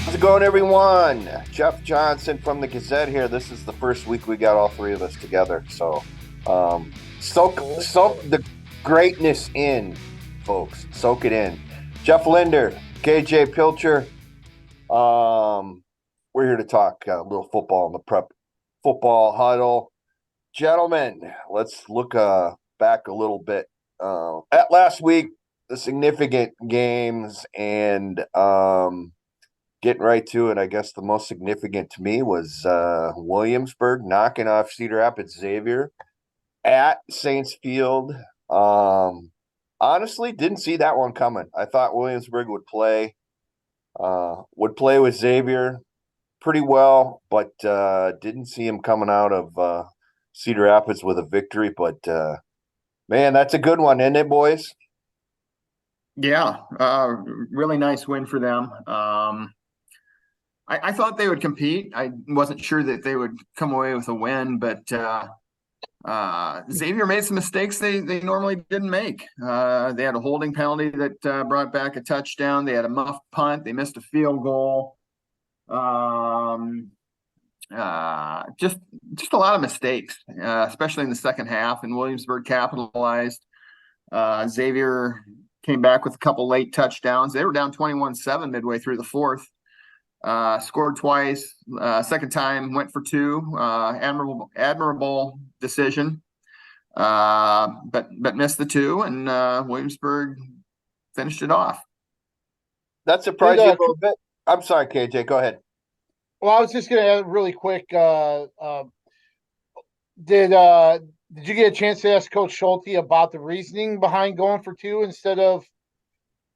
How's it going, everyone? Jeff Johnson from the Gazette here. This is the first week we got all three of us together. So, soak the greatness in, folks. Soak it in. Jeff Linder, KJ Pilcher. We're here to talk a little football in the Prep Football Huddle. Gentlemen, let's look back a little bit at last week, the significant games, and getting right to it, I guess the most significant to me was Williamsburg knocking off Cedar Rapids Xavier at Saints Field. Honestly, didn't see that one coming. I thought Williamsburg would play with Xavier pretty well, but didn't see him coming out of Cedar Rapids with a victory. But man, that's a good one, isn't it, boys? Yeah, really nice win for them. I thought they would compete. I wasn't sure that they would come away with a win, but Xavier made some mistakes they normally didn't make. They had a holding penalty that brought back a touchdown. They had a muff punt. They missed a field goal. Just a lot of mistakes, especially in the second half. And Williamsburg capitalized. Xavier came back with a couple late touchdowns. They were down 21-7 midway through the fourth. Scored twice. Second time went for two. Admirable decision. But missed the two, and Williamsburg finished it off. That surprised you a little bit. I'm sorry, KJ. Go ahead. Well, I was just going to add really quick. Did you get a chance to ask Coach Schulte about the reasoning behind going for two instead of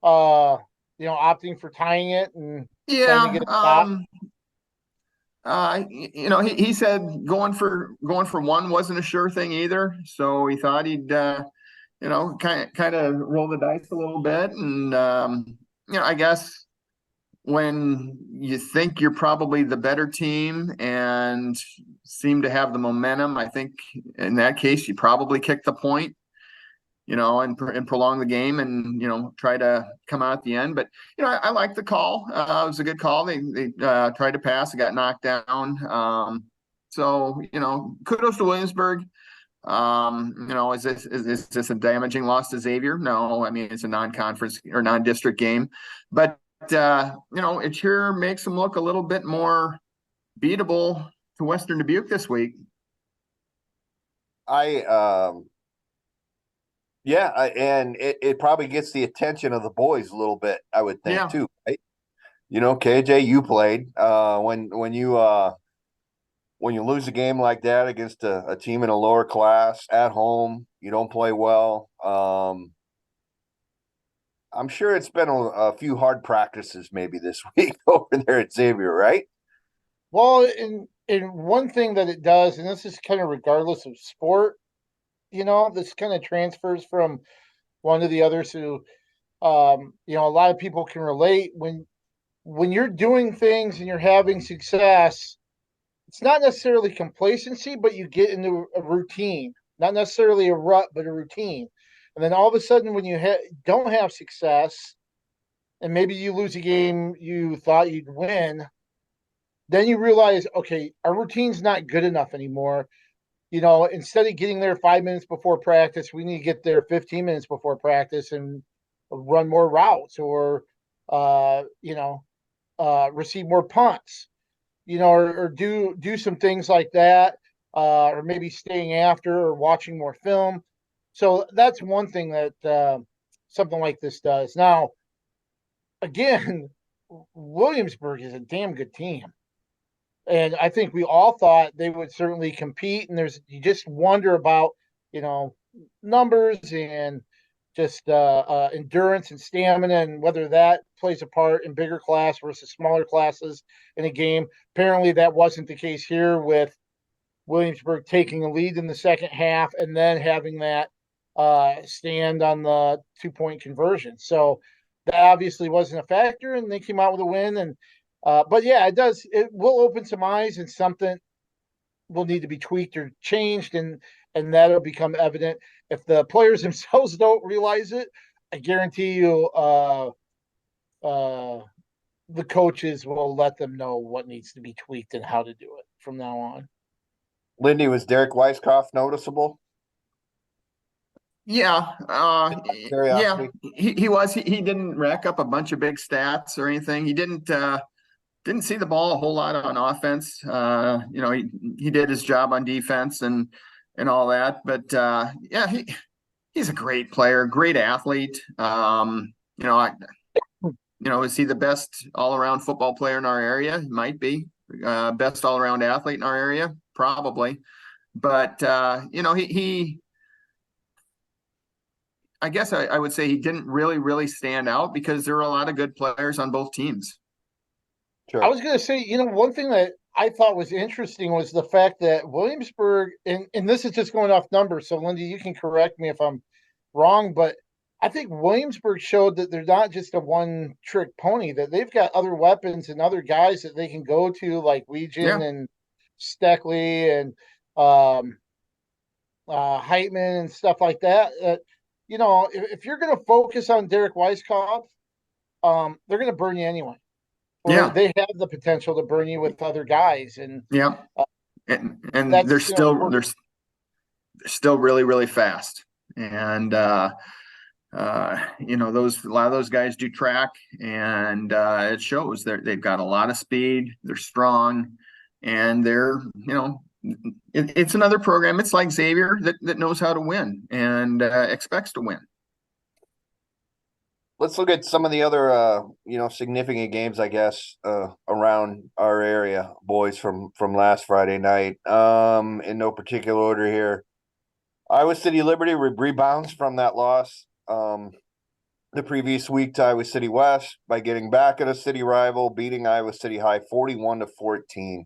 opting for tying it and trying to get it stopped? He said going for one wasn't a sure thing either. So he thought he'd kind of roll the dice a little bit. And I guess when you think you're probably the better team and seem to have the momentum, I think in that case you probably kick the point, and prolong the game and, try to come out at the end. But, I like the call. It was a good call. They tried to pass. It got knocked down. So, kudos to Williamsburg. Is this a damaging loss to Xavier? No, I mean, it's a non-conference or non-district game. But, it sure makes them look a little bit more beatable to Western Dubuque this week. And it probably gets the attention of the boys a little bit, I would think, too, right? KJ, you played. When you lose a game like that against a team in a lower class at home, you don't play well. I'm sure it's been a few hard practices maybe this week over there at Xavier, right? Well, in one thing that it does, and this is kind of regardless of sport, this kind of transfers from one to the other. So, a lot of people can relate when you're doing things and you're having success. It's not necessarily complacency, but you get into a routine, not necessarily a rut, but a routine. And then all of a sudden, when you don't have success, and maybe you lose a game you thought you'd win, then you realize, okay, our routine's not good enough anymore. Instead of getting there 5 minutes before practice, we need to get there 15 minutes before practice and run more routes or, receive more punts, or do some things like that, or maybe staying after or watching more film. So that's one thing that something like this does. Now, again, Williamsburg is a damn good team. And I think we all thought they would certainly compete. And you just wonder about, numbers and just endurance and stamina and whether that plays a part in bigger class versus smaller classes in a game. Apparently that wasn't the case here with Williamsburg taking a lead in the second half and then having that stand on the 2-point conversion. So that obviously wasn't a factor, and they came out with a win. And but yeah, it will open some eyes, and something will need to be tweaked or changed, and that'll become evident. If the players themselves don't realize it, I guarantee you the coaches will let them know what needs to be tweaked and how to do it from now on. Lindy, was Derek Weisskopf noticeable? Yeah, yeah, Curiosity. he was. He didn't rack up a bunch of big stats or anything. He didn't see the ball a whole lot on offense. He did his job on defense and all that. But yeah, he's a great player, great athlete. Is he the best all-around football player in our area? He might be. Best all-around athlete in our area, probably. But he I guess I would say he didn't really stand out because there were a lot of good players on both teams. Sure. I was going to say, one thing that I thought was interesting was the fact that Williamsburg, and this is just going off numbers, so Lindy, you can correct me if I'm wrong, but I think Williamsburg showed that they're not just a one-trick pony, that they've got other weapons and other guys that they can go to, like Weegen and Steckley and Heitman and stuff like that. If you're going to focus on Derek Weisskopf, they're going to burn you anyway. Or they have the potential to burn you with other guys, and and they're still really fast, and a lot of those guys do track, and it shows. They've got a lot of speed. They're strong, and it's another program. It's like Xavier that knows how to win and expects to win. Let's look at some of the other, significant games, I guess, around our area, boys, from last Friday night. In no particular order here. Iowa City Liberty rebounds from that loss the previous week to Iowa City West by getting back at a city rival, beating Iowa City High 41-14.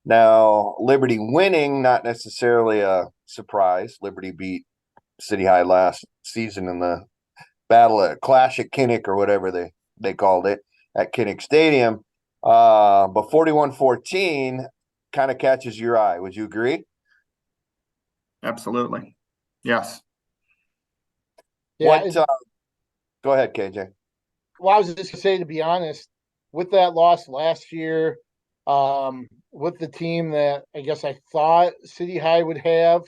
Now, Liberty winning, not necessarily a surprise. Liberty beat City High last season in the battle at Clash at Kinnick, or whatever they called it, at Kinnick Stadium. But 41-14 kind of catches your eye. Would you agree? Absolutely. Yes. Yeah, go ahead, KJ. Well, I was just gonna say, to be honest, with that loss last year, with the team that I guess I thought City High would have,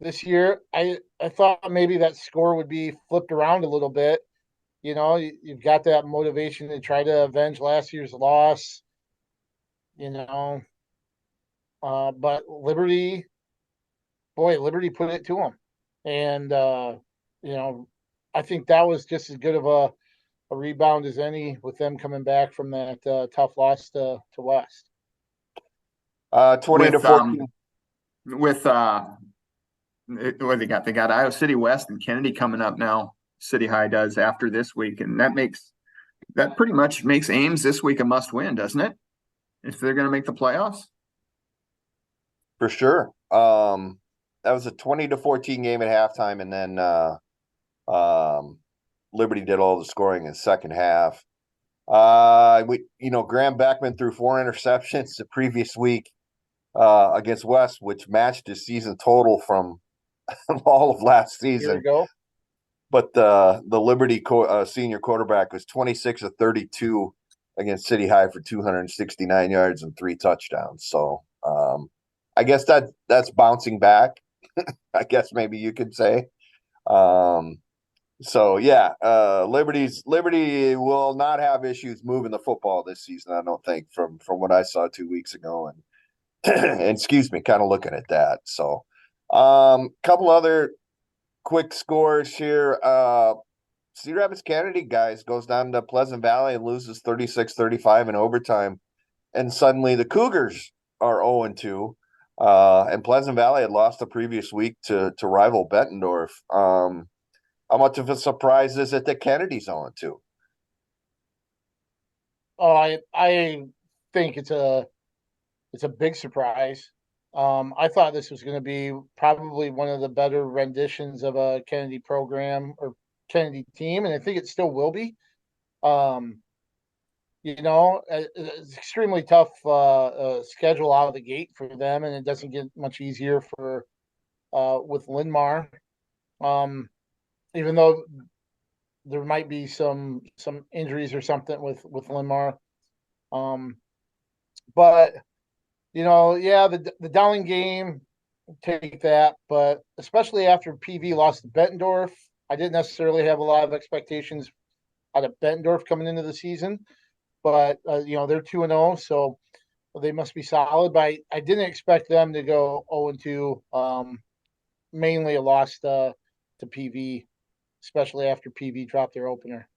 this year, I thought maybe that score would be flipped around a little bit. You've got that motivation to try to avenge last year's loss. But Liberty put it to them, and I think that was just as good of a rebound as any, with them coming back from that tough loss to West. 20-14. What they got? They got Iowa City West and Kennedy coming up now. City High does after this week, and that pretty much makes Ames this week a must-win, doesn't it? If they're going to make the playoffs, for sure. That was a 20-14 game at halftime, and then Liberty did all the scoring in the second half. Graham Beckman threw 4 interceptions the previous week against West, which matched his season total from all of last season. But the Liberty senior quarterback was 26 of 32 against City High for 269 yards and 3 touchdowns. So I guess that's bouncing back. I guess maybe you could say. Liberty will not have issues moving the football this season, I don't think, from what I saw 2 weeks ago, and and excuse me, kind of looking at that. So couple other quick scores here. Cedar Rapids Kennedy, guys, goes down to Pleasant Valley and loses 36-35 in overtime, and suddenly the Cougars are 0-2. And Pleasant Valley had lost the previous week to rival Bettendorf. How much of a surprise is it that Kennedy's 0-2? Oh, I think it's a big surprise. I thought this was going to be probably one of the better renditions of a Kennedy program or Kennedy team, and I think it still will be. It's extremely tough schedule out of the gate for them, and it doesn't get much easier with Lindmar. Even though there might be some injuries or something with Linmar. But yeah, the Dowling game, take that, but especially after PV lost to Bettendorf, I didn't necessarily have a lot of expectations out of Bettendorf coming into the season, but they're 2-0, so they must be solid. But I didn't expect them to go 0-2. Mainly a loss to PV, especially after PV dropped their opener.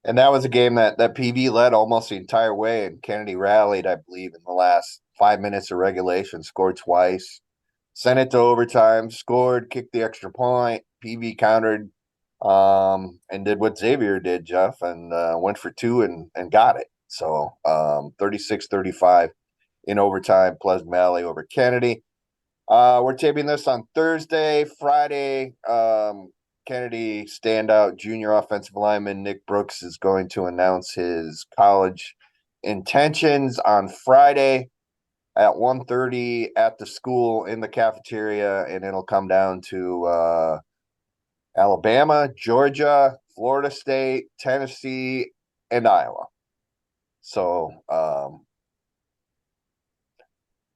And that was a game that PV led almost the entire way, and Kennedy rallied, I believe, in the last 5 minutes of regulation, scored twice, sent it to overtime, scored, kicked the extra point. PV countered, and did what Xavier did, Jeff, and went for two and got it. So 36-35 in overtime, Pleasant Valley over Kennedy. We're taping this on Thursday. Friday, Kennedy standout junior offensive lineman Nick Brooks is going to announce his college intentions on Friday at 1:30 at the school in the cafeteria, and it'll come down to Alabama, Georgia, Florida State, Tennessee, and Iowa. So, all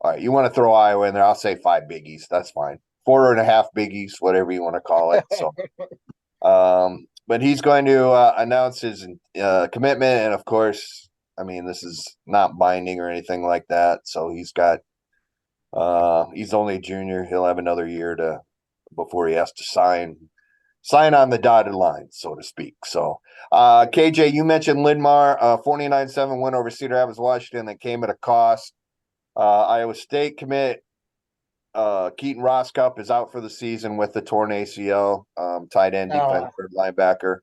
right, you want to throw Iowa in there? I'll say 5 biggies. That's fine. 4.5 biggies, whatever you want to call it. So, but he's going to announce his commitment, and of course, I mean, this is not binding or anything like that. So he's got, he's only a junior. He'll have another year before he has to sign on the dotted line, so to speak. So, KJ, you mentioned Linmar, 49-7 win over Cedar Rapids, Washington, that came at a cost. Iowa State commit Keaton Roscup is out for the season with the torn ACL, tight end, defensive linebacker.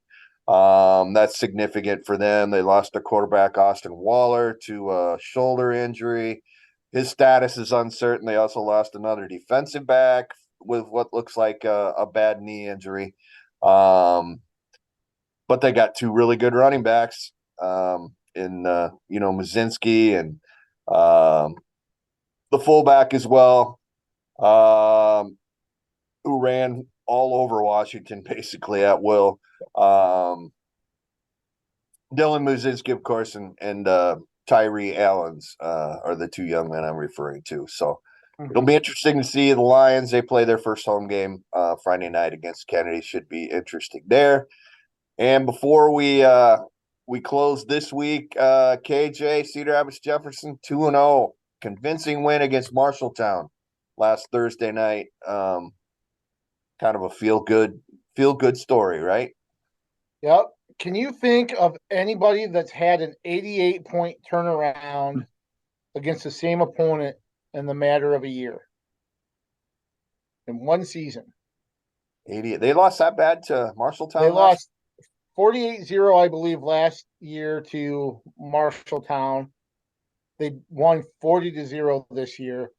That's significant for them. They lost their quarterback, Austin Waller, to a shoulder injury. His status is uncertain. They also lost another defensive back with what looks like a bad knee injury. But they got 2 really good running backs in Mazinski and the fullback as well, who ran all over Washington basically at will. Dylan Mazinski, of course, and Tyree Allens are the 2 young men I'm referring to. So it'll be interesting to see the Lions. They play their first home game Friday night against Kennedy. Should be interesting there. And before we close this week, KJ, Cedar Rapids Jefferson 2-0, convincing win against Marshalltown last Thursday night. Kind of a feel good story, right? Yep. Can you think of anybody that's had an 88-point turnaround against the same opponent in the matter of a year? In one season. 80. They lost that bad to Marshalltown? They lost 48-0, I believe, last year to Marshalltown. They won 40-0 this year.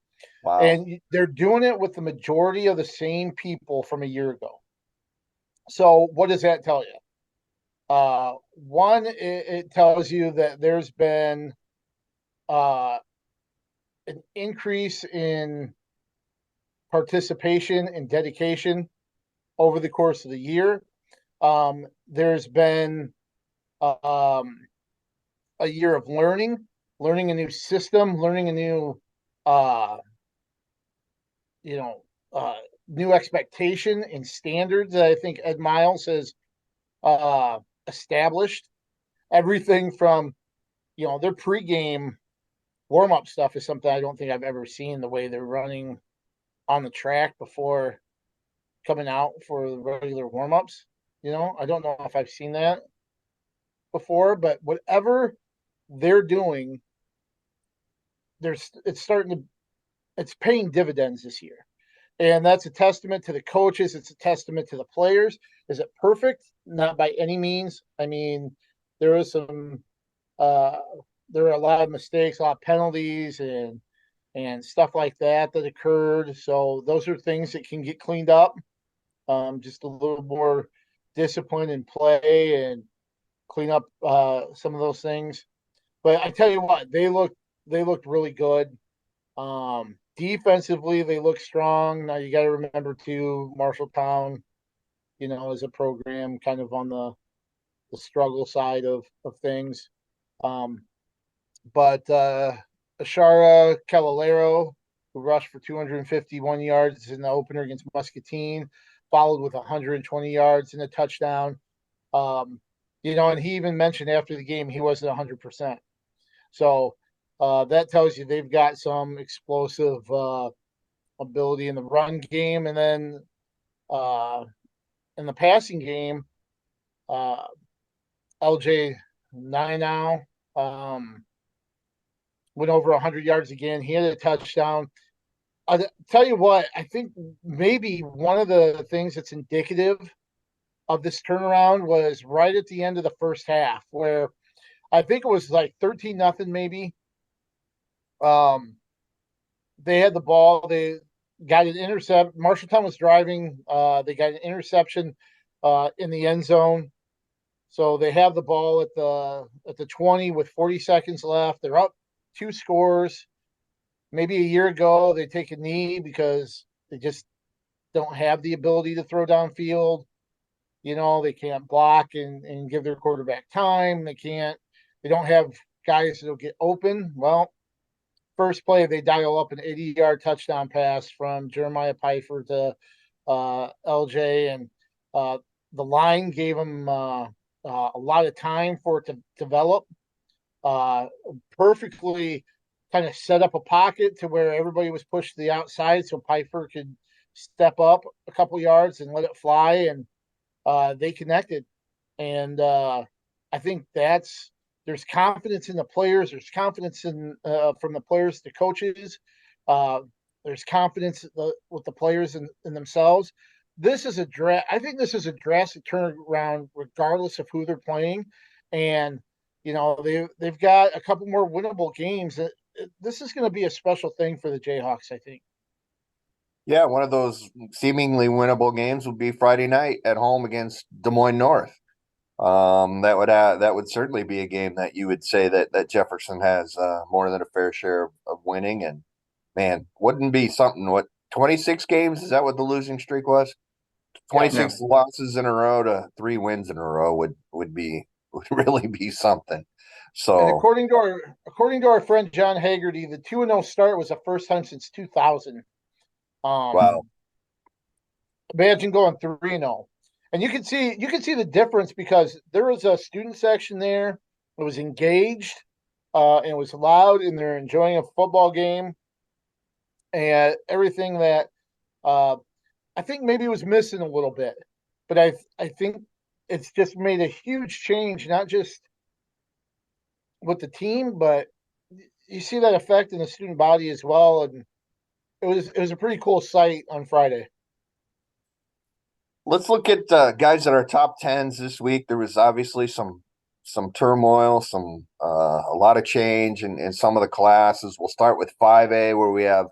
Wow. And they're doing it with the majority of the same people from a year ago. So what does that tell you? One, it tells you that there's been an increase in participation and dedication over the course of the year. There's been a year of learning a new system, learning a new new expectation and standards that I think Ed Miles has established. Everything from their pregame warm-up stuff is something I don't think I've ever seen, the way they're running on the track before coming out for the regular warm-ups. I don't know if I've seen that before, but whatever they're doing, it's paying dividends this year. And that's a testament to the coaches. It's a testament to the players. Is it perfect? Not by any means. I mean, there are a lot of mistakes, a lot of penalties and stuff like that occurred. So those are things that can get cleaned up. Just a little more discipline in play and clean up some of those things. But I tell you what, they looked really good. Defensively, they look strong. Now you got to remember too, Marshalltown as a program, kind of on the struggle side of things. But Ashara Calalero, who rushed for 251 yards in the opener against Muscatine, followed with 120 yards and a touchdown. And he even mentioned after the game he wasn't 100%. So that tells you they've got some explosive ability in the run game. And then in the passing game, LJ Ninow went over 100 yards again. He had a touchdown. I'll tell you what, I think maybe one of the things that's indicative of this turnaround was right at the end of the first half, where I think it was like 13-0 maybe. They had the ball. They got an intercept. Marshalltown was driving. They got an interception in the end zone. So they have the ball at the 20 with 40 seconds left. They're up 2 scores. Maybe a year ago, they take a knee because they just don't have the ability to throw downfield. They can't block and give their quarterback time. They don't have guys that'll get open. Well, first play, they dial up an 80-yard touchdown pass from Jeremiah Pfeiffer to LJ, and the line gave them a lot of time for it to develop. Perfectly kind of set up a pocket to where everybody was pushed to the outside so Pfeiffer could step up a couple yards and let it fly, and they connected. And I think there's confidence in the players. There's confidence in from the players to coaches. There's confidence with the players in themselves. I think this is a drastic turnaround, regardless of who they're playing. And they've got a couple more winnable games. This is going to be a special thing for the Jayhawks, I think. Yeah, one of those seemingly winnable games would be Friday night at home against Des Moines North. That would certainly be a game that you would say that Jefferson has more than a fair share of winning. And man, wouldn't be something. What, 26 games? Is that what the losing streak was? 26 losses in a row to 3 wins in a row would really be something. So, and according to our friend John Haggerty, the 2-0 start was the first time since 2000. wow. Imagine going 3-0. And you can see the difference because there was a student section there. It was engaged, and it was loud, and they're enjoying a football game, and everything that I think maybe was missing a little bit. But I think it's just made a huge change, not just with the team, but you see that effect in the student body as well. And it was a pretty cool sight on Friday. Let's look at guys that are top 10s this week. There was obviously some turmoil, a lot of change in some of the classes. We'll start with 5A, where we have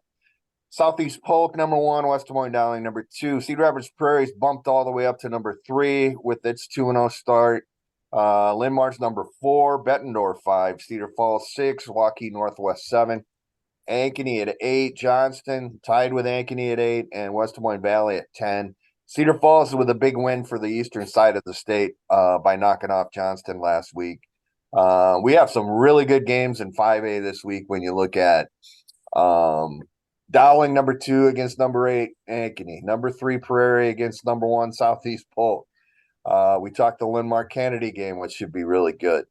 Southeast Polk, number 1, West Des Moines Dowling, number 2. Cedar Rapids Prairie's bumped all the way up to number 3 with its 2-0 start. Linmar's number 4, Bettendorf 5, Cedar Falls 6, Waukee Northwest 7, Ankeny at 8, Johnston tied with Ankeny at 8, and West Des Moines Valley at 10. Cedar Falls with a big win for the eastern side of the state by knocking off Johnston last week. We have some really good games in 5A this week when you look at Dowling, number 2 against number 8, Ankeny. Number 3, Prairie against number 1, Southeast Polk. We talked the Lindmark Kennedy game, which should be really good.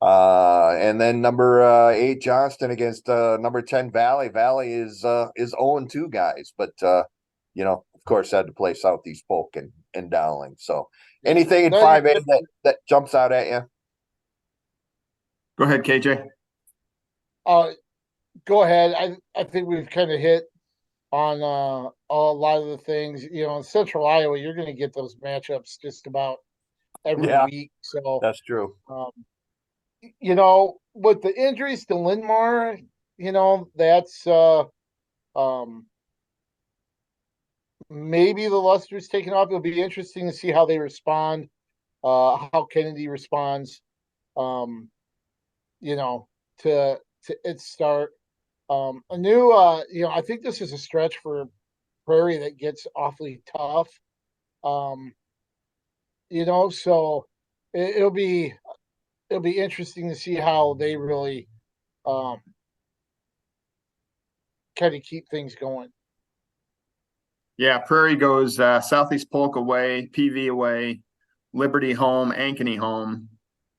And then number 8, Johnston against number 10, Valley. Valley is 0-2, guys, but of course, had to play Southeast Polk and Dowling. So anything in 5A that jumps out at you? Go ahead, KJ. Go ahead. I think we've kind of hit on a lot of the things. In Central Iowa, you're going to get those matchups just about every week. So that's true. With the injuries to Lindmar, that's maybe the luster's taken off. It'll be interesting to see how they respond, how Kennedy responds, to its start. I think this is a stretch for Prairie that gets awfully tough. So it'll be interesting to see how they really um, kind of keep things going. Yeah, Prairie goes Southeast Polk away, PV away, Liberty home, Ankeny home,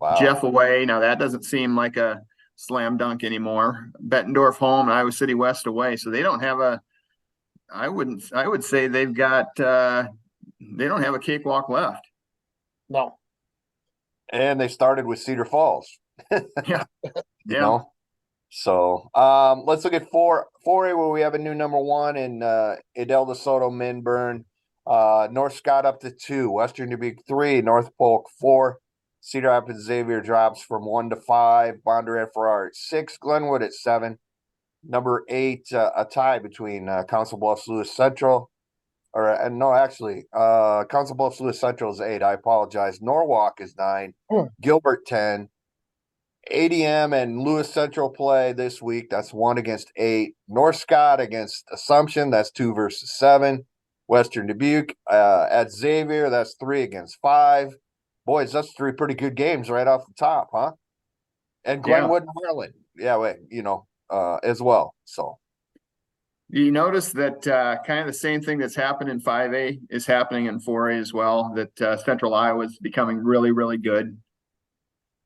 Wow. Jeff away. Now that doesn't seem like a slam dunk anymore. Bettendorf home, and Iowa City West away. So they don't have a. I would say they've got. They don't have a cakewalk left. No. And they started with Cedar Falls. Yeah, You yeah. know? So let's look at 4A where we have a new number 1 in Adel DeSoto, Minburn. North Scott up to 2, Western Dubuque 3, North Polk 4, Cedar Rapids Xavier drops from 1 to 5, Bondurant Farrar at 6, Glenwood at 7. Number 8, a tie between Council Bluffs Lewis Central. No, actually, Council Bluffs Lewis Central is 8. I apologize. Norwalk is 9, Gilbert 10. ADM and Lewis Central play this week. That's 1 against 8. North Scott against Assumption. That's 2 versus 7. Western Dubuque at Xavier. That's 3 against 5. Boys, that's 3 pretty good games right off the top, huh? And Glenwood and Harlan. Yeah, wait, as well. So You notice that kind of the same thing that's happened in 5A is happening in 4A as well. That Central Iowa is becoming really, really good.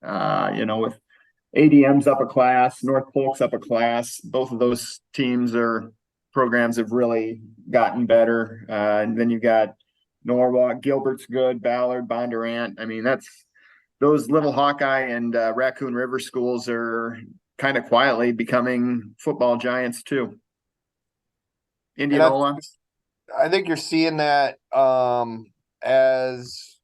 With ADM's up a class, North Polk's up a class. Both of those programs have really gotten better. And then you've got Norwalk, Gilbert's good, Ballard, Bondurant. I mean, those little Hawkeye and Raccoon River schools are kind of quietly becoming football giants too. Indianola. I think you're seeing that as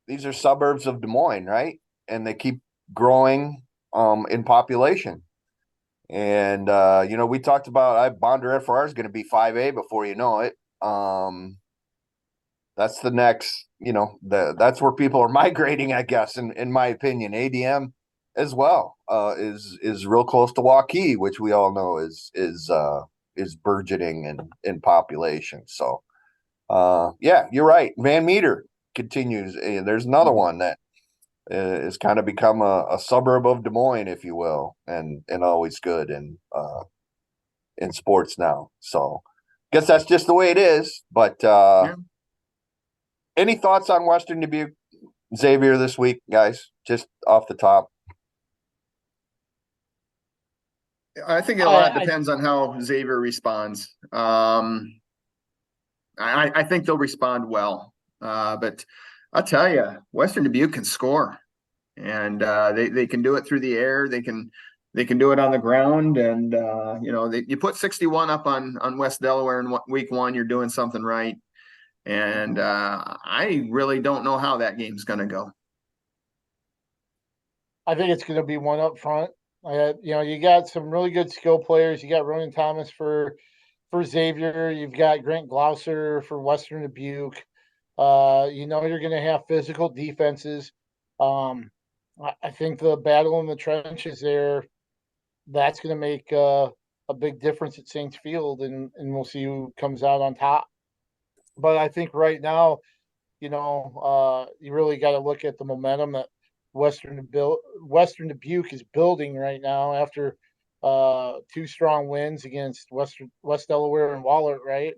these are suburbs of Des Moines, right? And they keep growing in population. And we talked about Bondurant Farrar is going to be 5A before you know it. That's the next, that's where people are migrating, I guess, in my opinion. ADM as well is real close to Waukee, which we all know is burgeoning in population. So yeah, you're right. Van Meter continues. There's another one that is kind of become a suburb of Des Moines, if you will, and always good in sports now. So guess that's just the way it is. But any thoughts on Western Dubuque Xavier this week, guys? Just off the top. I think a lot depends on how Xavier responds. I think they'll respond well, but I'll tell you, Western Dubuque can score, and they can do it through the air. They can do it on the ground, and you put 61 up on West Delaware in week 1, you're doing something right. And I really don't know how that game's going to go. I think it's going to be one up front. You got some really good skill players. You got Ronan Thomas for Xavier. You've got Grant Glouser for Western Dubuque. You're going to have physical defenses. I think the battle in the trenches there, that's going to make a big difference at Saints Field, and we'll see who comes out on top. But I think right now, you really got to look at the momentum that Western Dubuque is building right now after 2 strong wins against West Delaware and Wahlert, right?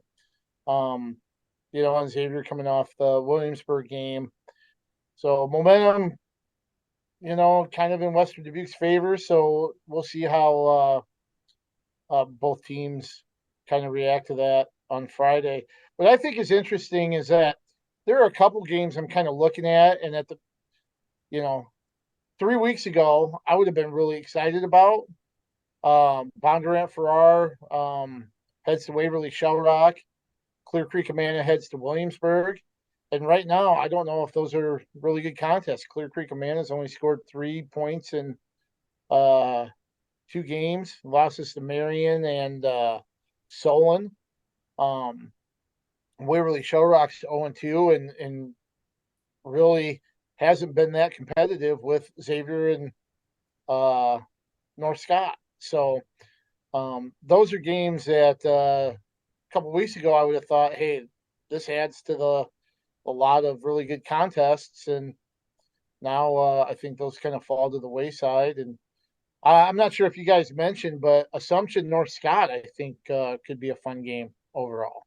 And Xavier coming off the Williamsburg game. So momentum, kind of in Western Dubuque's favor. So we'll see how both teams kind of react to that on Friday. What I think is interesting is that there are a couple games I'm kind of looking at, and 3 weeks ago, I would have been really excited about. Bondurant Farrar heads to Waverly Shell Rock. Clear Creek Amana heads to Williamsburg. And right now, I don't know if those are really good contests. Clear Creek Amana's only scored 3 points in 2 games. Losses to Marion and Solon. Waverly Shell Rock's 0-2 and really hasn't been that competitive with Xavier and North Scott. So those are games that a couple weeks ago I would have thought, hey, this adds to a lot of really good contests, and now I think those kind of fall to the wayside. And I'm not sure if you guys mentioned, but Assumption North Scott, I think, could be a fun game overall.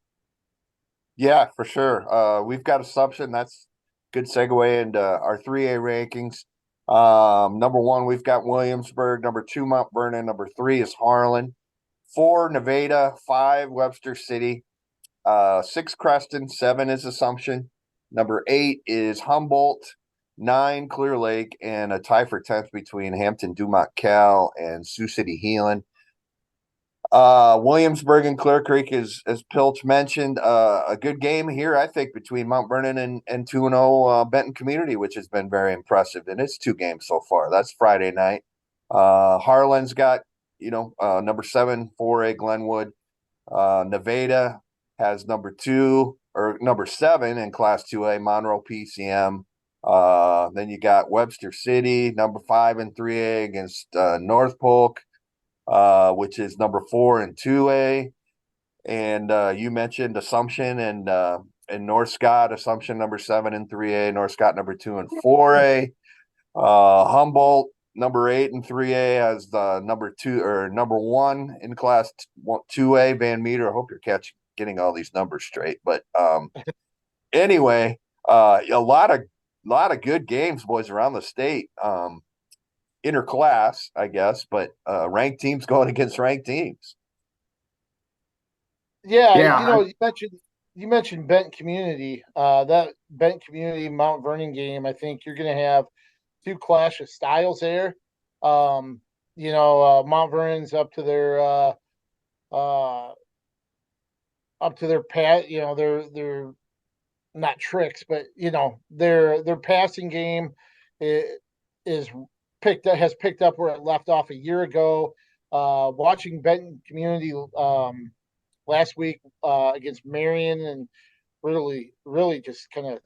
Yeah, for sure. We've got Assumption. That's good segue into our 3A rankings. Number one, we've got Williamsburg. Number two, Mount Vernon. Number three is Harlan. 4, Nevada. 5, Webster City. 6, Creston. 7 is Assumption. Number 8 is Humboldt. 9, Clear Lake, and a tie for 10th between Hampton Dumont Cal and Sioux City Heelan. Williamsburg and Clear Creek is, as Pilch mentioned, a good game here, I think, between Mount Vernon and 2-0 Benton Community, which has been very impressive in its 2 games so far. That's Friday night. Harlan's got, number 7, 4A Glenwood. Nevada has number 2 or number 7 in Class 2A, Monroe PCM. Then you got Webster City, number 5 and 3A against North Polk, which is number 4 and 2A. And you mentioned Assumption and North Scott. Assumption number 7 and 3A, North Scott number 2 and 4A. Humboldt number 8 and 3A has the number 2 or number 1 in Class 2A, Van Meter. I hope you're getting all these numbers straight. But anyway, a lot of good games, boys, around the state. Interclass, I guess, but ranked teams going against ranked teams. Yeah. You mentioned Benton Community. That Benton Community Mount Vernon game, I think you're going to have 2 clash of styles there. Mount Vernon's up to their pat. They're not tricks, but their passing game has picked up where it left off a year ago. Watching Benton Community last week against Marion, and really just kind of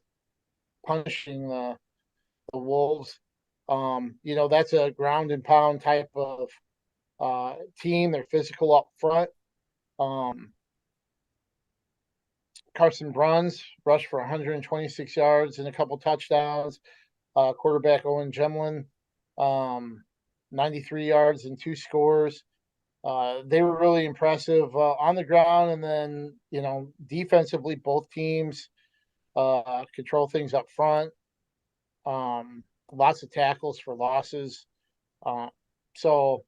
punishing the Wolves. That's a ground and pound type of team. They're physical up front. Carson Bruns rushed for 126 yards and a couple touchdowns. Quarterback Owen Gemlin, 93 yards and 2 scores. They were really impressive on the ground, and then defensively, both teams control things up front. Lots of tackles for losses. So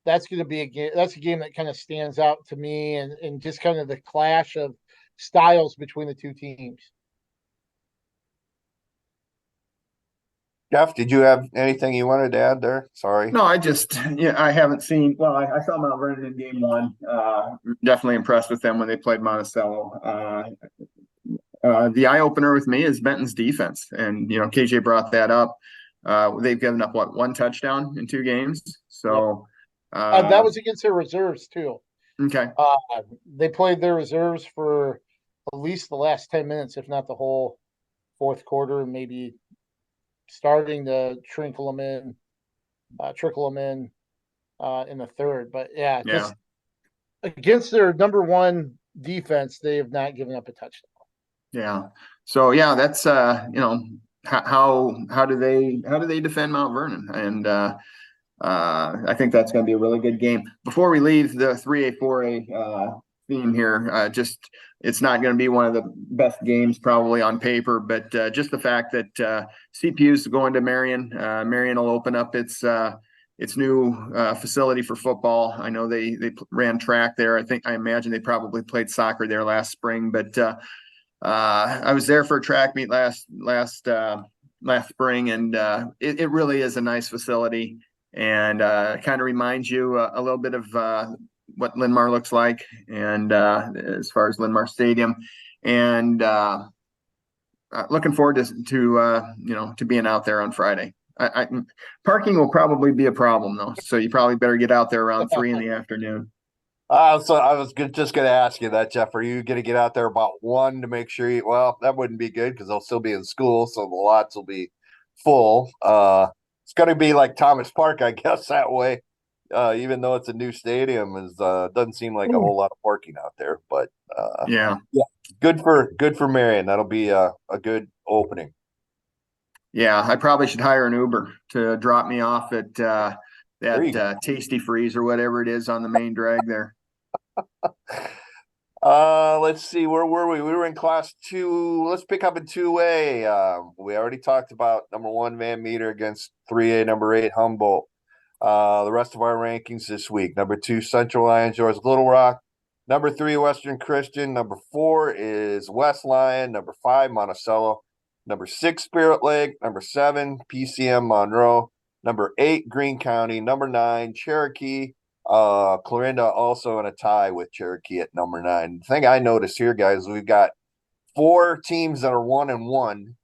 that's going to be a game. That's a game that kind of stands out to me, and just kind of the clash of styles between the 2 teams. Jeff, did you have anything you wanted to add there? Sorry. No, I haven't seen. Well, I saw Mount Vernon in game 1. Definitely impressed with them when they played Monticello. The eye opener with me is Benton's defense, and KJ brought that up. They've given up 1 touchdown in 2 games. So that was against their reserves too. Okay. They played their reserves for at least the last 10 minutes, if not the whole fourth quarter, and maybe starting to trickle them in in the third. But just against their number 1 defense, they have not given up a touchdown. Yeah. So that's how do they defend Mount Vernon? And I think that's going to be a really good game. Before we leave the 3A 4A theme here, it's not going to be one of the best games probably on paper, but just the fact that CPU is going to Marion. Marion will open up its new facility for football. I know they ran track there. I imagine they probably played soccer there last spring, but I was there for a track meet last spring, and it really is a nice facility, and kind of reminds you a little bit of what Linn-Mar looks like, and as far as Linn-Mar Stadium, and looking forward to being out there on Friday. Parking will probably be a problem though, so you probably better get out there around 3 in the afternoon. So I was just going to ask you that, Jeff. Are you going to get out there about 1 to make sure that wouldn't be good because they'll still be in school, so the lots will be full. It's going to be like Thomas Park, I guess, that way. Even though it's a new stadium, doesn't seem like a whole lot of parking out there. But Good for Marion. That'll be a good opening. Yeah, I probably should hire an Uber to drop me off at Tasty Freeze or whatever it is on the main drag there. Let's see, where were we? We were in class 2. Let's pick up in 2A. We already talked about number 1 Van Meter against 3A number 8 Humboldt. The rest of our rankings this week: number 2 Central Lion George Little Rock, number 3 Western Christian, number 4 is West Lion, number 5 Monticello, number 6 Spirit Lake, number 7 PCM Monroe, number 8 Greene County, number 9 Cherokee. Clarinda also in a tie with Cherokee at number 9. The thing I noticed here, guys, we've got 4 teams that are 1-1,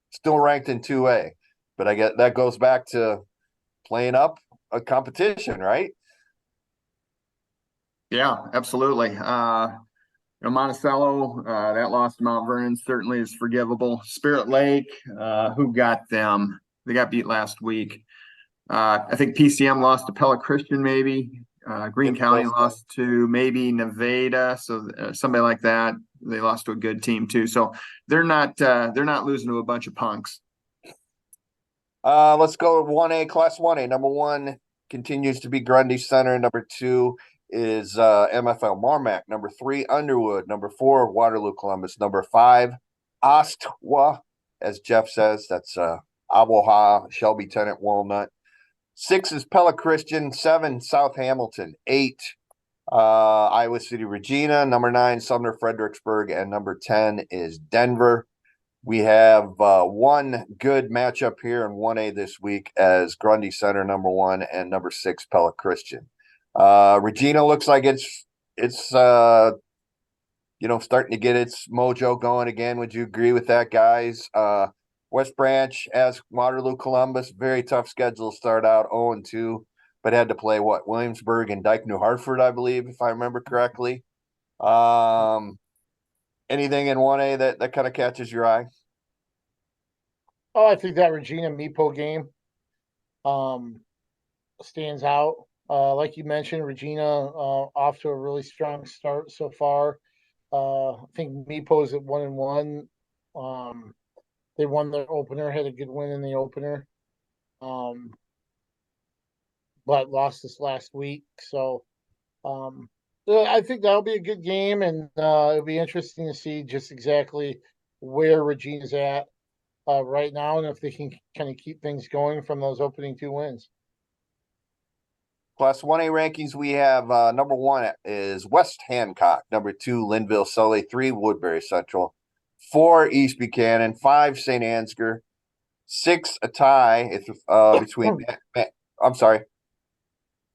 still ranked in 2A, but I get that goes back to playing up a competition, right? Yeah, absolutely. Monticello, that loss to Mount Vernon certainly is forgivable. Spirit Lake, who got them? They got beat last week. I think PCM lost to Pella Christian, maybe. Greene County lost to maybe Nevada, so somebody like that. They lost to a good team too, so they're not losing to a bunch of punks. Let's go with 1A, Class 1A. Number 1 continues to be Grundy Center. Number 2 is MFL Marmac. Number 3 Underwood. Number 4 Waterloo Columbus. Number 5 Ostwa, as Jeff says. That's Awaha, Shelby Tennant, Walnut. 6 is Pella Christian. 7 South Hamilton. 8 Iowa City Regina. Number 9 Sumner Fredericksburg, and number 10 is Denver. We have one good matchup here in 1A this week as Grundy Center number 1 and number 6 Pella Christian. Regina looks like it's starting to get its mojo going again. Would you agree with that, guys? West Branch as Waterloo Columbus, very tough schedule to start out, 0-2, but had to play Williamsburg and Dyke New Hartford, I believe, if I remember correctly. Anything in 1A that kind of catches your eye? Oh, I think that Regina Meepo game stands out. Like you mentioned, Regina off to a really strong start so far. I think Meepo's at 1-1. They won their opener, had a good win in the opener, but lost this last week. So I think that'll be a good game, and it'll be interesting to see just exactly where Regina's at right now, and if they can kind of keep things going from those opening 2 wins. Class 1A rankings, we have number 1 is West Hancock, number 2 Linville Sully, 3 Woodbury Central, 4 East Buchanan, 5 St. Ansgar, 6 a tie between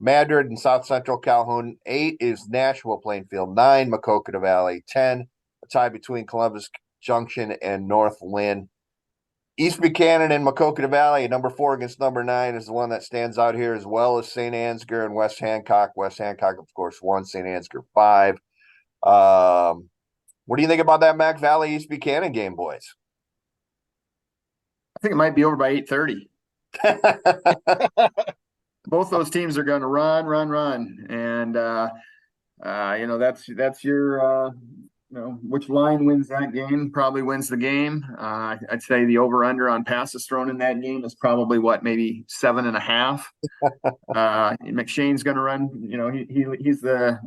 Madrid and South Central Calhoun, 8 is Nashua Plainfield, 9 Maquoketa Valley, 10 a tie between Columbus Junction and North Lynn. East Buchanan and Maquoketa Valley, number 4 against number 9 is the one that stands out here, as well as St. Ansgar and West Hancock. West Hancock, of course, 1, St. Ansgar 5. What do you think about that Mac Valley East Buchanan game, boys? I think it might be over by 8:30. Both those teams are going to run, and that's your which line wins that game probably wins the game. I'd say the over/under on passes thrown in that game is probably maybe 7.5. McShane's going to run. He's the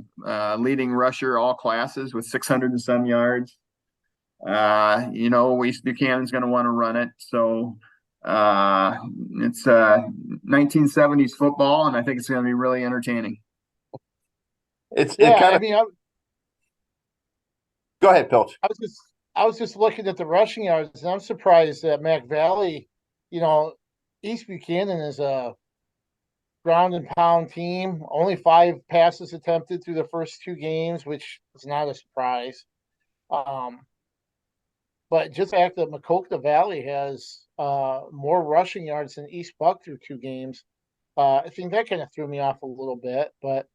leading rusher all classes with 600 and some yards. East Buchanan's going to want to run it. So it's 1970s football, and I think it's going to be really entertaining. Go ahead, Pilch. I was just looking at the rushing yards, and I'm surprised that Mac Valley, East Buchanan is a ground and pound team. Only 5 passes attempted through the first 2 games, which is not a surprise. But just the fact that Maquoketa Valley has more rushing yards than East Buck through 2 games, I think that kind of threw me off a little bit. But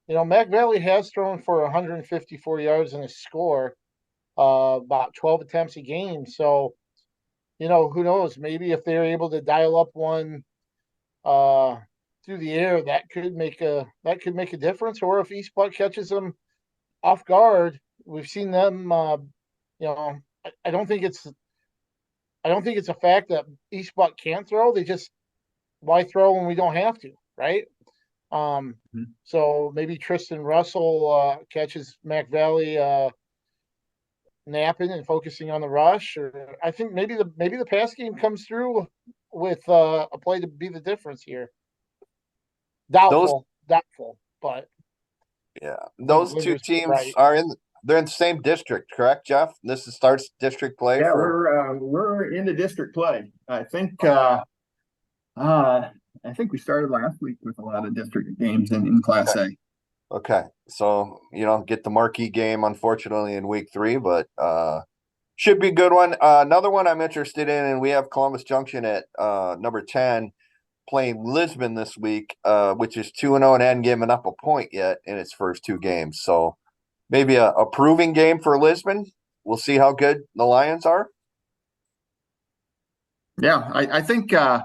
Mac Valley has thrown for 154 yards and a score, about 12 attempts a game. So, who knows? Maybe if they're able to dial up one through the air, that could make a difference. Or if East Buck catches them off guard, we've seen them. I don't think it's a fact that East Buck can't throw. They just why throw when we don't have to, right? So maybe Tristan Russell catches Mac Valley napping and focusing on the rush, or I think maybe the pass game comes through with a play to be the difference here. Doubtful, but yeah, those two teams they're in the same district, correct, Jeff? This starts district play. Yeah, we're into district play. I think we started last week with a lot of district games in Class A. Okay, so get the marquee game unfortunately in week 3, but should be a good one. Another one I'm interested in, and we have Columbus Junction at number 10 playing Lisbon this week, which is 2-0 and hadn't given up a point yet in its first 2 games. So maybe a proving game for Lisbon. We'll see how good the Lions are. Yeah, I think I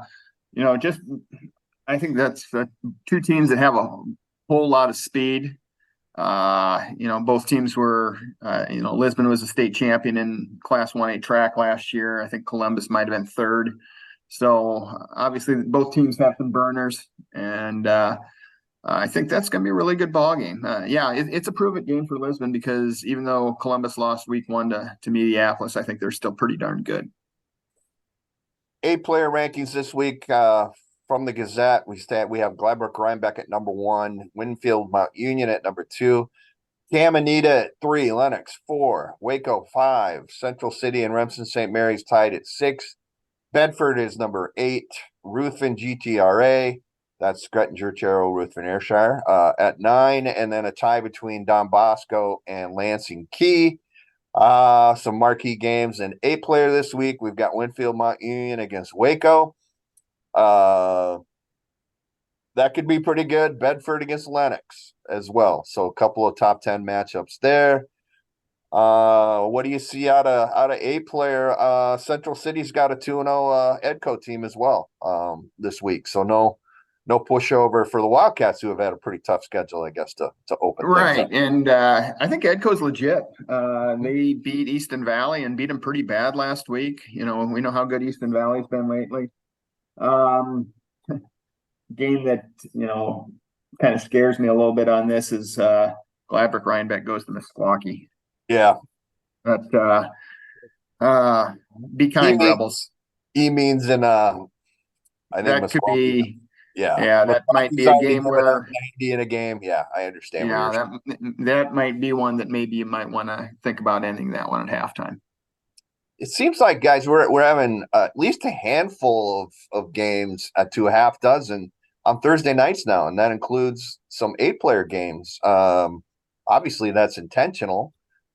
think that's 2 teams that have a whole lot of speed. Both teams were, Lisbon was a state champion in Class 1A track last year. I think Columbus might have been 3rd. So obviously both teams have some burners, and I think that's going to be a really good ball game. It's a prove-it game for Lisbon because even though Columbus lost week 1 to Mediapolis, I think they're still pretty darn good. 8-player rankings this week from the Gazette. We have Gladbrook Rhinebeck at number 1, Winfield Mount Union at number 2, Camanita at 3, Lennox 4, Waco 5, Central City and Remsen St. Mary's tied at 6. Bedford is number 8, Ruthven GTRA, that's Grettinger, Charo, Ruthven, Ayrshire, at 9, and then a tie between Don Bosco and Lansing Key. Some marquee games. And 8-player this week, we've got Winfield Mount Union against Waco. That could be pretty good. Bedford against Lennox as well. So a couple of top 10 matchups there. What do you see out of 8-player? Central City's got a 2-0 Edco team as well this week. So no pushover for the Wildcats, who have had a pretty tough schedule, I guess, to open. Right, and I think Edco's legit. They beat Easton Valley and beat them pretty bad last week. We know how good Easton Valley's been lately. Game that kind of scares me a little bit on this is Gladbrook Rhinebeck goes to Meskwaki. Yeah, but be kind, Rebels. means in I think that could be. Yeah, that might be a game where 90 in a game. Yeah, I understand. Yeah, that might be one that maybe you might want to think about ending that one at halftime. It seems like, guys, we're having at least a handful of games to a half dozen on Thursday nights now, and that includes some 8-player games. Obviously, that's intentional.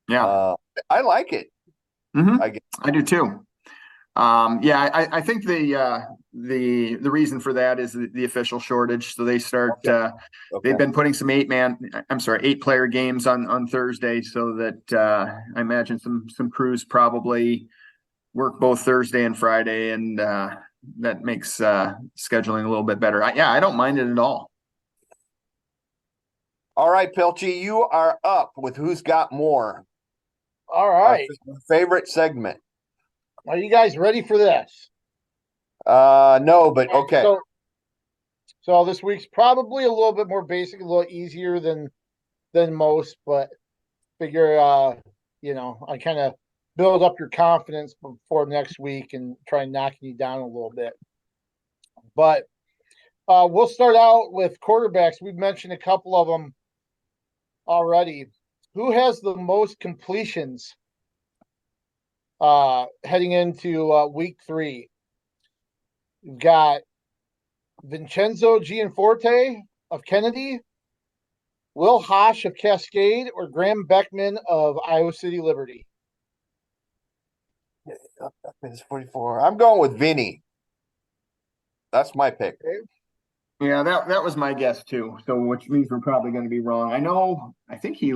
Yeah, I like it. I do too. I think the reason for that is the official shortage. So they start. They've been putting some 8-player games on Thursday, so that I imagine some crews probably work both Thursday and Friday, and that makes scheduling a little bit better. I don't mind it at all. All right, Pilcher, you are up with Who's Got More. All right. Our favorite segment. Are you guys ready for this? No, but okay. So this week's probably a little bit more basic, a little easier than most, but figure I kind of build up your confidence before next week and try knocking you down a little bit. But we'll start out with quarterbacks. We've mentioned a couple of them already. Who has the most completions heading into week 3? You've got Vincenzo Gianforte of Kennedy, Will Hosh of Cascade, or Graham Beckman of Iowa City Liberty. Beckman's 44. I'm going with Vinny. That's my pick. Okay. Yeah, that was my guess too. So which means we're probably going to be wrong. I think he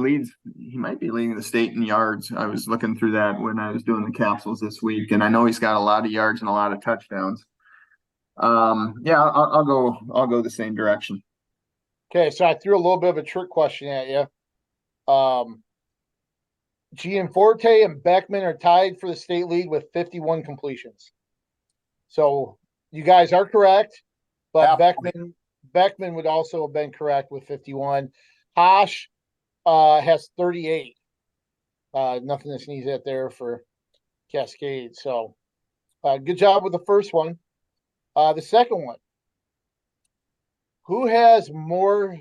might be leading the state in yards. I was looking through that when I was doing the capsules this week, and I know he's got a lot of yards and a lot of touchdowns. I'll go the same direction. Okay, so I threw a little bit of a trick question at you. Gianforte and Beckman are tied for the state lead with 51 completions. So you guys are correct, but Beckman would also have been correct with 51. Hosh has 38. Nothing to sneeze at there for Cascade. So good job with the first one. The second one. Who has more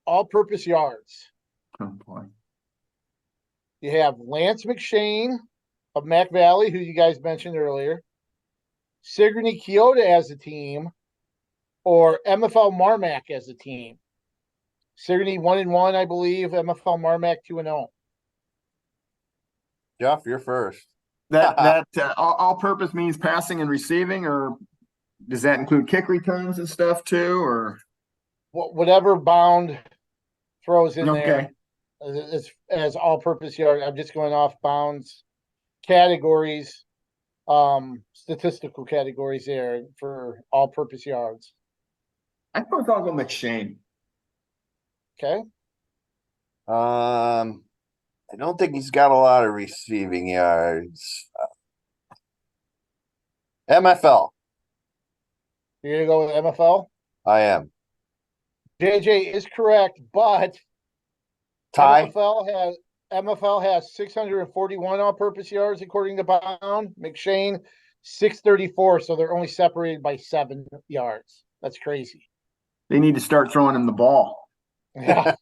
all-purpose yards? Oh boy. You have Lance McShane of Mac Valley, who you guys mentioned earlier, Sigourney Kyoto as a team, or MFL Marmac as a team. Sigourney 1-1, I believe. MFL Marmac 2-0. Jeff, you're first. That all-purpose means passing and receiving, or does that include kick returns and stuff too, or whatever Bound throws in okay. there as all-purpose yard? I'm just going off Bound's categories, statistical categories there for all-purpose yards. I suppose I'll go McShane. Okay. I don't think he's got a lot of receiving yards. MFL. You're gonna go with MFL? I am. JJ is correct, but Ty. MFL has 641 all-purpose yards according to Bound. McShane 634, so they're only separated by 7 yards. That's crazy. They need to start throwing him the ball. Yeah.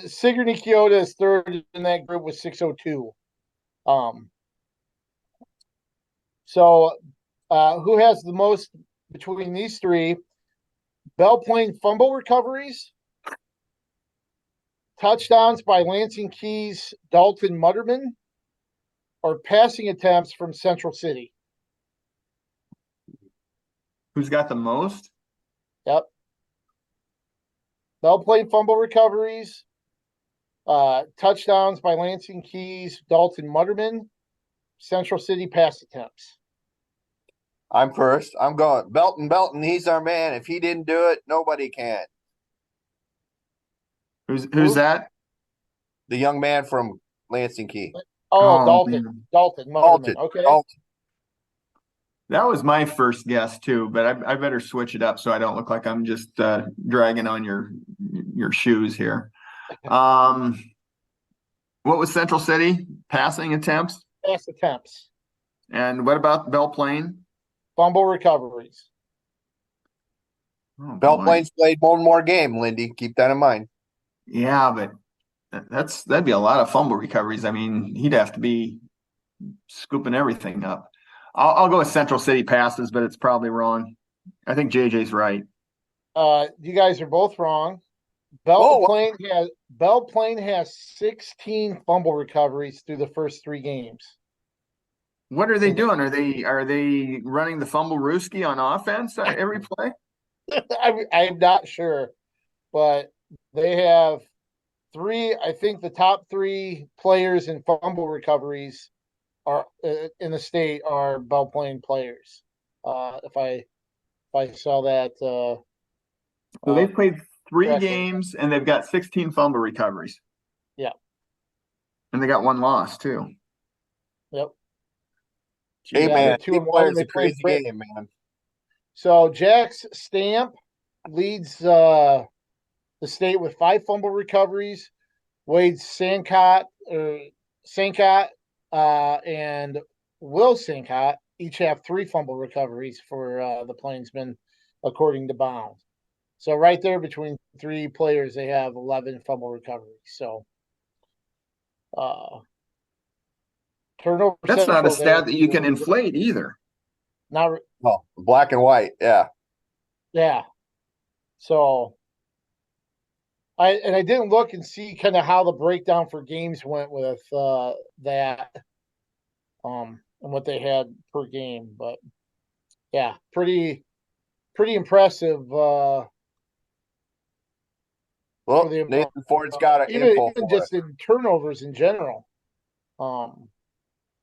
Sigourney Kyoto is third in that group with 602. So who has the most between these three? Belle Plaine fumble recoveries, touchdowns by Lansing Keys, Dalton Mutterman, or passing attempts from Central City? Who's got the most? Yep. Belle Plaine fumble recoveries, touchdowns by Lansing Keys, Dalton Mutterman, Central City pass attempts. I'm first. I'm going. Belton, he's our man. If he didn't do it, nobody can. Who's that? The young man from Lansing Key. Oh, Man. Dalton Mutterman. Okay. Dalton. That was my first guess too, but I better switch it up so I don't look like I'm just dragging on your shoes here. What was Central City passing attempts? Pass attempts. And what about Belle Plaine? Fumble recoveries. Oh, Belle boy. Plaine's played one more game, Lindy. Keep that in mind. Yeah, but that'd be a lot of fumble recoveries. I mean, he'd have to be scooping everything up. I'll go with Central City passes, but it's probably wrong. I think JJ's right. You guys are both wrong. Belle Plaine has 16 fumble recoveries through the first 3 games. What are they doing? Are they running the fumble rooski on offense every play? I'm not sure, but they have 3. I think the top 3 players in fumble recoveries are in the state are Belle Plaine players. If I saw that. So they've played 3 correctly. games and they've got 16 fumble recoveries. Yeah. And they got 1 loss too. Yep. Hey, Yeah, man, 2-1. it's a crazy game, man. So Jack's Stamp leads the state with 5 fumble recoveries. Wade Sancott and Will Sancott each have 3 fumble recoveries for the Plainsmen, according to Bound. So right there between 3 players, they have 11 fumble recoveries. So turnover. That's not a stat that you can inflate either. Not Oh, black and white. Yeah. Yeah. So I didn't look and see kind of how the breakdown for games went with that and what they had per game, but yeah, pretty impressive. Well, Nathan Ford's got an info even for just it. in turnovers in general.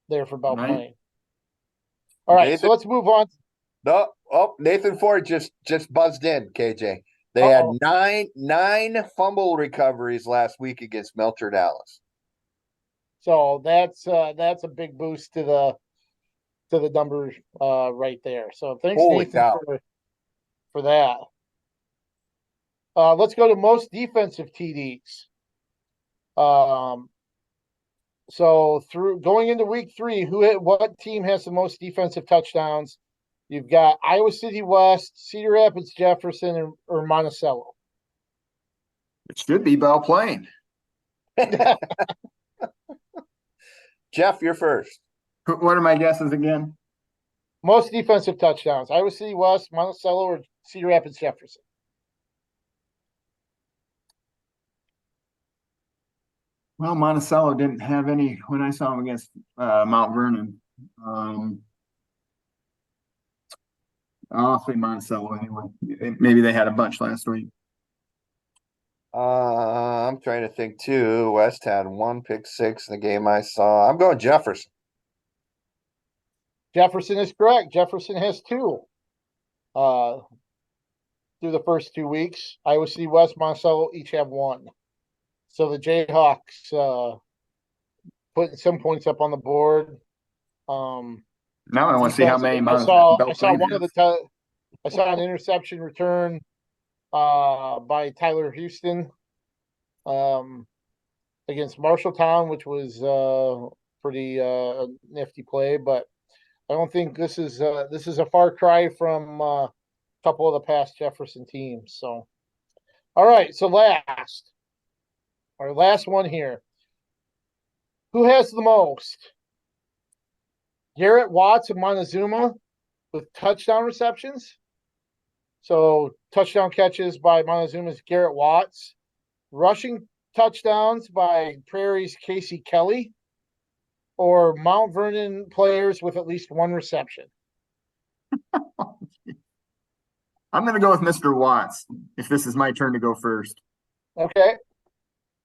There for Belle Plaine. Right. All right, Nathan, so let's move on. no, Nathan Ford just buzzed in, KJ. They had Uh-oh. nine fumble recoveries last week against Melcher Dallas. So that's a big boost to the numbers right there. So thanks, Holy Nathan, cow. for that. Let's go to most defensive TDs. So through going into week 3, what team has the most defensive touchdowns? You've got Iowa City West, Cedar Rapids Jefferson, or Monticello. It should be Belle Plaine. Jeff, you're first. What are my guesses again? Most defensive touchdowns: Iowa City West, Monticello, or Cedar Rapids Jefferson. Well, Monticello didn't have any when I saw him against Mount Vernon. I'll say Monticello anyway. Maybe they had a bunch last week. I'm trying to think too. West had 1 pick 6 in the game I saw. I'm going Jefferson. Jefferson is correct. Jefferson has 2. Through the first 2 weeks, Iowa City West, Monticello each have 1. So the Jayhawks putting some points up on the board. Now I want to see how many I saw Belle Plaine one of has. I saw an interception return by Tyler Houston against Marshalltown, which was pretty nifty play. But I don't think this is a far cry from a couple of the past Jefferson teams. So, all right. So our last one here. Who has the most? Garrett Watts of Montezuma with touchdown receptions. So touchdown catches by Montezuma's Garrett Watts. Rushing touchdowns by Prairie's Casey Kelly. Or Mount Vernon players with at least 1 reception. I'm going to go with Mr. Watts if this is my turn to go first. Okay.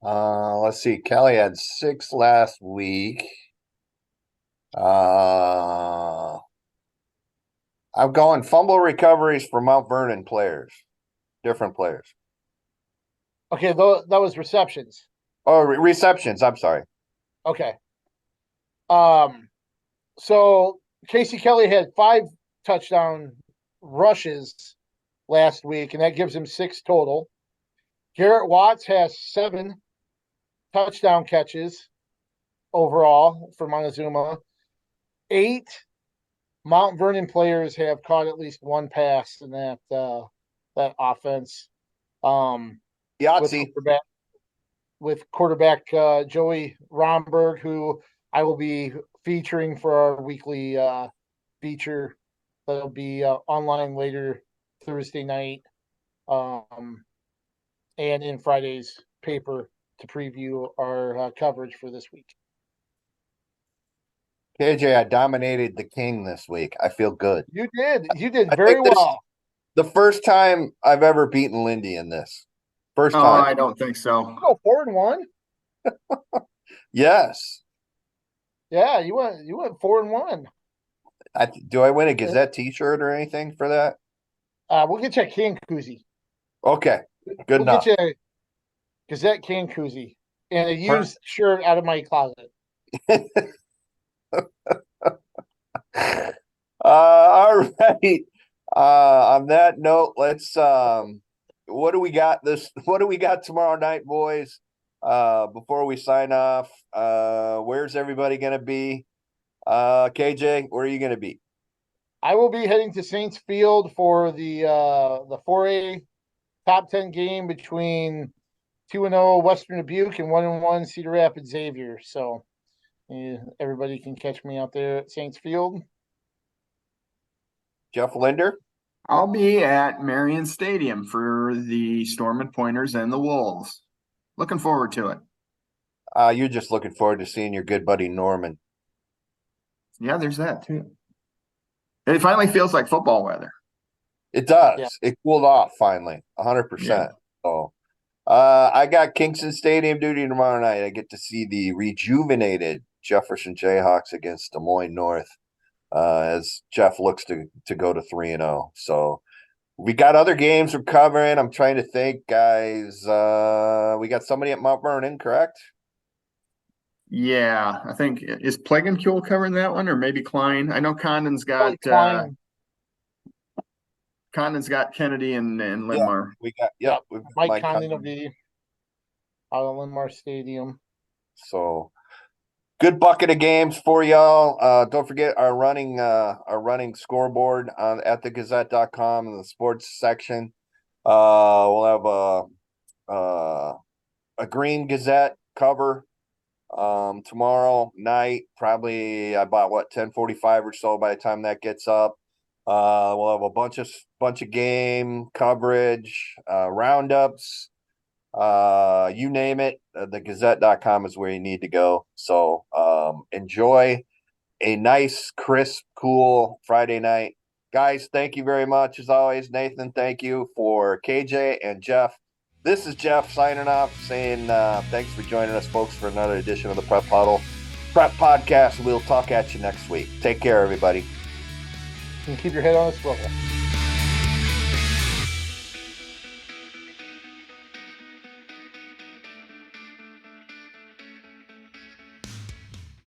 Let's see. Kelly had 6 last week. I'm going fumble recoveries for Mount Vernon players, different players. Okay, that was receptions. Oh, receptions. I'm sorry. Okay. So Casey Kelly had 5 touchdown rushes last week, and that gives him 6 total. Garrett Watts has 7 touchdown catches overall for Montezuma. 8 Mount Vernon players have caught at least 1 pass in that offense. Yahtzee. With quarterback Joey Romberg, who I will be featuring for our weekly feature that'll be online later Thursday night, and in Friday's paper to preview our coverage for this week. KJ, I dominated the king this week. I feel good. You did I very think this well. the first time I've ever beaten Lindy in this. First Oh, time. I don't think so. Oh, 4-1. Yes. Yeah, you went 4-1. Do I win a Gazette T-shirt or anything for that? We'll get you a can koozie. Okay, good We'll enough. get you a Gazette can koozie and a used shirt out of my closet. All right. On that note, let's what do we got tomorrow night, boys? Before we sign off, where's everybody gonna be? KJ, where are you gonna be? I will be heading to Saints Field for the 4A top 10 game between 2-0 Western Dubuque and 1-1 Cedar Rapids Xavier. So everybody can catch me out there at Saints Field. Jeff Linder? I'll be at Marion Stadium for the Storm Pointers and the Wolves. Looking forward to it. You're just looking forward to seeing your good buddy Norman. Yeah, there's that too. It finally feels like football weather. It does. Yeah. It cooled off finally, 100%. So, I got Kingston Stadium duty tomorrow night. I get to see the rejuvenated Jefferson Jayhawks against Des Moines North, as Jeff looks to go to 3-0. So, We got other games we're covering. I'm trying to think, guys. We got somebody at Mount Vernon, correct? Yeah, I think is Plegancule covering that one, or maybe Klein. I know Condon's got Klein. Condon's got Kennedy and Yeah, Linmar. we got Yep. we've got Mike Mike Condon will Condon. be out of Linmar Stadium. So good bucket of games for y'all. Don't forget our running scoreboard on at thegazette.com in the sports section. We'll have a green Gazette cover tomorrow night. Probably about 10:45 or so by the time that gets up. We'll have a bunch of game coverage, roundups, you name it. The Gazette.com is where you need to go. So enjoy a nice, crisp, cool Friday night. Guys, thank you very much as always. Nathan, thank you. For KJ and Jeff, this is Jeff signing off, saying thanks for joining us, folks, for another edition of the Prep Huddle Prep Podcast. We'll talk at you next week. Take care, everybody. And keep your head on a swivel.